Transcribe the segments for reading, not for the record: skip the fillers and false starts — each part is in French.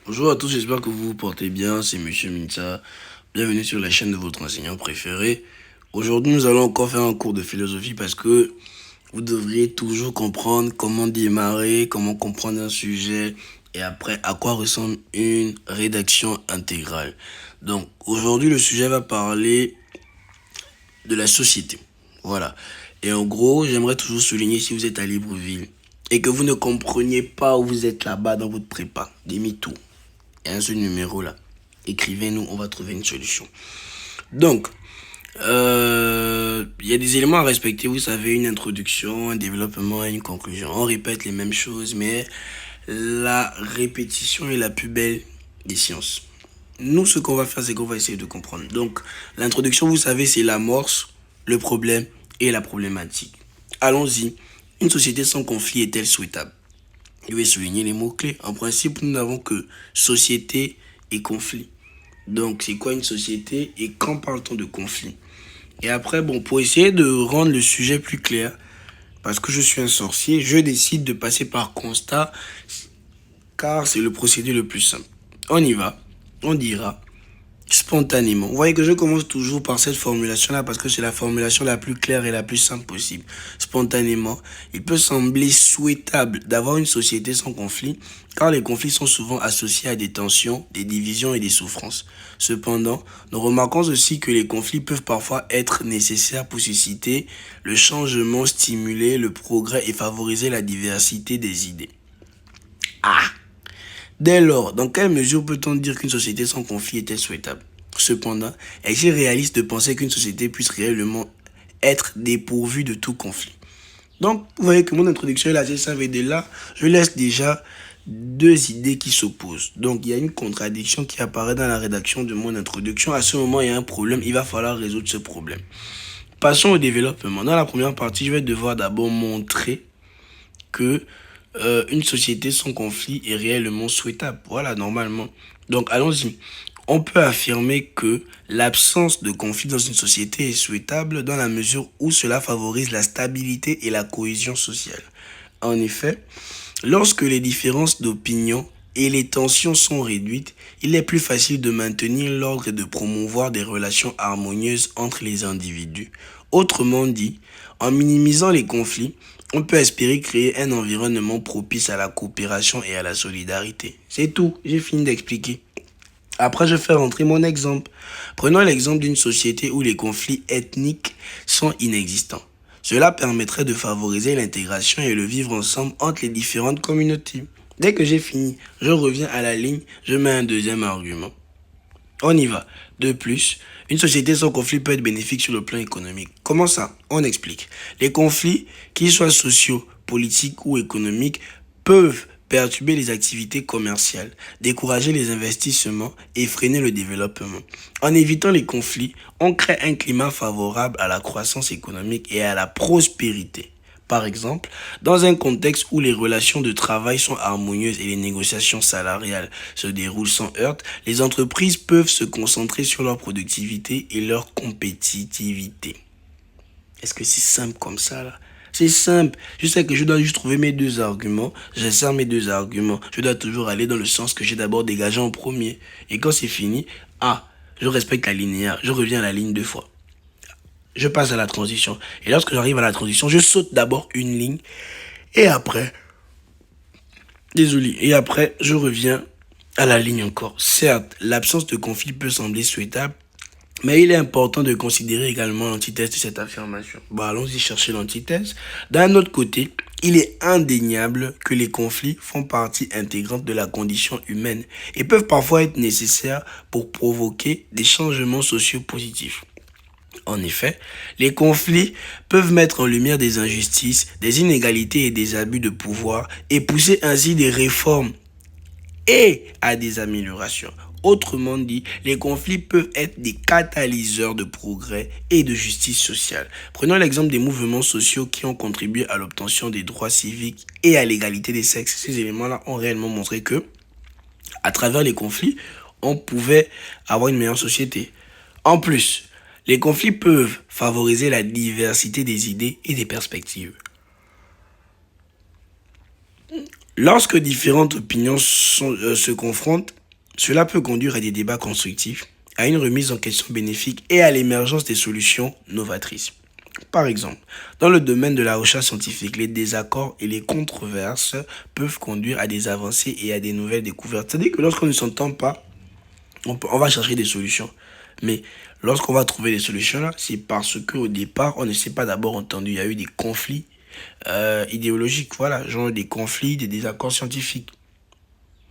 Bonjour à tous, j'espère que vous vous portez bien. C'est Monsieur Minta. Bienvenue sur la chaîne de votre enseignant préféré. Aujourd'hui, nous allons encore faire un cours de philosophie parce que vous devriez toujours comprendre comment démarrer, comment comprendre un sujet et après à quoi ressemble une rédaction intégrale. Donc, aujourd'hui, le sujet va parler de la société. Voilà. Et en gros, j'aimerais toujours souligner si vous êtes à Libreville et que vous ne compreniez pas où vous êtes là-bas dans votre prépa, demi-tour. Il y a un seul numéro là. Écrivez-nous, on va trouver une solution. Donc, il y a des éléments à respecter. Vous savez, une introduction, un développement et une conclusion. On répète les mêmes choses, mais la répétition est la plus belle des sciences. Nous, ce qu'on va faire, c'est qu'on va essayer de comprendre. Donc, l'introduction, vous savez, c'est l'amorce, le problème et la problématique. Allons-y. Une société sans conflit est-elle souhaitable? Je vais souligner les mots-clés. En principe, nous n'avons que société et conflit. Donc, c'est quoi une société et quand parle-t-on de conflit? Et après, bon, pour essayer de rendre le sujet plus clair, parce que je suis un sorcier, je décide de passer par constat, car c'est le procédé le plus simple. On y va, on dira spontanément. Vous voyez que je commence toujours par cette formulation-là parce que c'est la formulation la plus claire et la plus simple possible. Spontanément, il peut sembler souhaitable d'avoir une société sans conflit, car les conflits sont souvent associés à des tensions, des divisions et des souffrances. Cependant, nous remarquons aussi que les conflits peuvent parfois être nécessaires pour susciter le changement, stimuler le progrès et favoriser la diversité des idées. Ah! Dès lors, dans quelle mesure peut-on dire qu'une société sans conflit était souhaitable? Cependant, est-il réaliste de penser qu'une société puisse réellement être dépourvue de tout conflit? Donc, vous voyez que mon introduction est assez simple et de là, je laisse déjà deux idées qui s'opposent. Donc, il y a une contradiction qui apparaît dans la rédaction de mon introduction. À ce moment, il y a un problème, il va falloir résoudre ce problème. Passons au développement. Dans la première partie, je vais devoir d'abord montrer que une société sans conflit est réellement souhaitable. Voilà, normalement. Donc, allons-y. On peut affirmer que l'absence de conflit dans une société est souhaitable dans la mesure où cela favorise la stabilité et la cohésion sociale. En effet, lorsque les différences d'opinion et les tensions sont réduites, il est plus facile de maintenir l'ordre et de promouvoir des relations harmonieuses entre les individus. Autrement dit, en minimisant les conflits, on peut espérer créer un environnement propice à la coopération et à la solidarité. C'est tout, j'ai fini d'expliquer. Après, je fais rentrer mon exemple. Prenons l'exemple d'une société où les conflits ethniques sont inexistants. Cela permettrait de favoriser l'intégration et le vivre ensemble entre les différentes communautés. Dès que j'ai fini, je reviens à la ligne, je mets un deuxième argument. On y va. De plus, une société sans conflit peut être bénéfique sur le plan économique. Comment ça? On explique. Les conflits, qu'ils soient sociaux, politiques ou économiques, peuvent perturber les activités commerciales, décourager les investissements et freiner le développement. En évitant les conflits, on crée un climat favorable à la croissance économique et à la prospérité. Par exemple, dans un contexte où les relations de travail sont harmonieuses et les négociations salariales se déroulent sans heurts, les entreprises peuvent se concentrer sur leur productivité et leur compétitivité. Est-ce que c'est simple comme ça là? C'est simple. Je sais que je dois juste trouver mes deux arguments. J'insère mes deux arguments. Je dois toujours aller dans le sens que j'ai d'abord dégagé en premier. Et quand c'est fini, je respecte la linéaire. Je reviens à la ligne deux fois. Je passe à la transition. Et lorsque j'arrive à la transition, je saute d'abord une ligne. Et après, et après, je reviens à la ligne encore. Certes, l'absence de conflit peut sembler souhaitable, mais il est important de considérer également l'antithèse de cette affirmation. Bon, allons-y chercher l'antithèse. D'un autre côté, il est indéniable que les conflits font partie intégrante de la condition humaine et peuvent parfois être nécessaires pour provoquer des changements sociaux positifs. En effet, les conflits peuvent mettre en lumière des injustices, des inégalités et des abus de pouvoir et pousser ainsi des réformes et à des améliorations. Autrement dit, les conflits peuvent être des catalyseurs de progrès et de justice sociale. Prenons l'exemple des mouvements sociaux qui ont contribué à l'obtention des droits civiques et à l'égalité des sexes. Ces éléments-là ont réellement montré que, à travers les conflits, on pouvait avoir une meilleure société. En plus, les conflits peuvent favoriser la diversité des idées et des perspectives. Lorsque différentes opinions se confrontent, cela peut conduire à des débats constructifs, à une remise en question bénéfique et à l'émergence des solutions novatrices. Par exemple, dans le domaine de la recherche scientifique, les désaccords et les controverses peuvent conduire à des avancées et à des nouvelles découvertes. C'est-à-dire que lorsqu'on ne s'entend pas, on va chercher des solutions. Mais lorsqu'on va trouver des solutions là, c'est parce qu'au départ, on ne s'est pas d'abord entendu. Il y a eu des conflits idéologiques, voilà, genre des conflits, des désaccords scientifiques.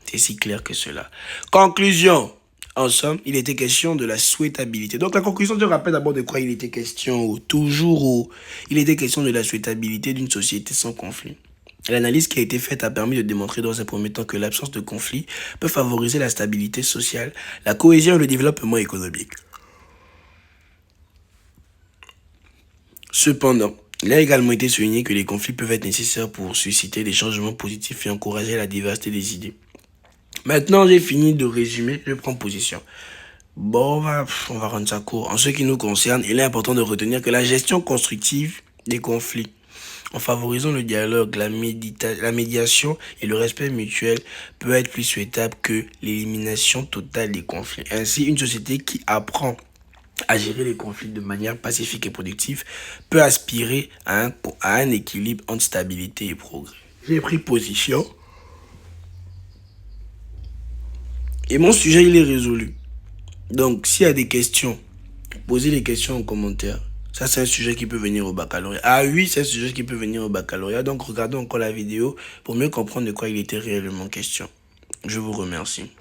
C'est si clair que cela. Conclusion. En somme, il était question de la souhaitabilité. Donc la conclusion, je rappelle d'abord de quoi il était question. Il était question de la souhaitabilité d'une société sans conflit. L'analyse qui a été faite a permis de démontrer dans un premier temps que l'absence de conflit peut favoriser la stabilité sociale, la cohésion et le développement économique. Cependant, il a également été souligné que les conflits peuvent être nécessaires pour susciter des changements positifs et encourager la diversité des idées. Maintenant, j'ai fini de résumer, je prends position. Bon, on va rendre ça court. En ce qui nous concerne, il est important de retenir que la gestion constructive des conflits, en favorisant le dialogue, la médiation et le respect mutuel, peut être plus souhaitable que l'élimination totale des conflits. Ainsi, une société qui apprend à gérer les conflits de manière pacifique et productive peut aspirer à un équilibre entre stabilité et progrès. J'ai pris position. Et mon sujet, il est résolu. Donc, s'il y a des questions, posez les questions en commentaire. Ça, c'est un sujet qui peut venir au baccalauréat. Ah oui, c'est un sujet qui peut venir au baccalauréat. Donc, regardons encore la vidéo pour mieux comprendre de quoi il était réellement question. Je vous remercie.